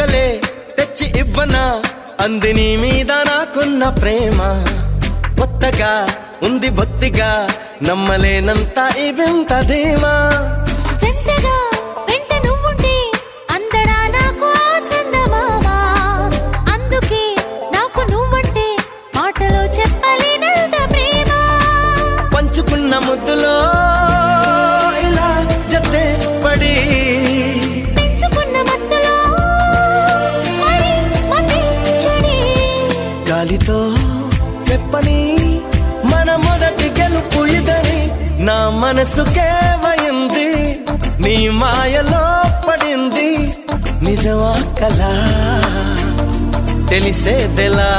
చుక్కలే తెచ్చి ఇవ్వనా అంది నీ మీద నాకున్న ప్రేమ కొత్తగా ఉంది భక్తిగా నమ్మలేనంత ఈ వింత ధీమా జంటగా వెంట నువ్వుంటే అందడా నాకు ఆ చందమామ అందుకే నాకు నువ్వంటే మాటలో చెప్పలేనంత ప్రేమ పంచుకున్న ముద్దులో ఇలా జతే పడి పెంచుకున్న మత్తులో మరి మతి చెడి గాలితో చెప్పని మన మొదటి గెలుపు ఇదని నా మనసుకే వయింది నీ మాయలో పడింది నిజమా కలా తెలిసేదెలా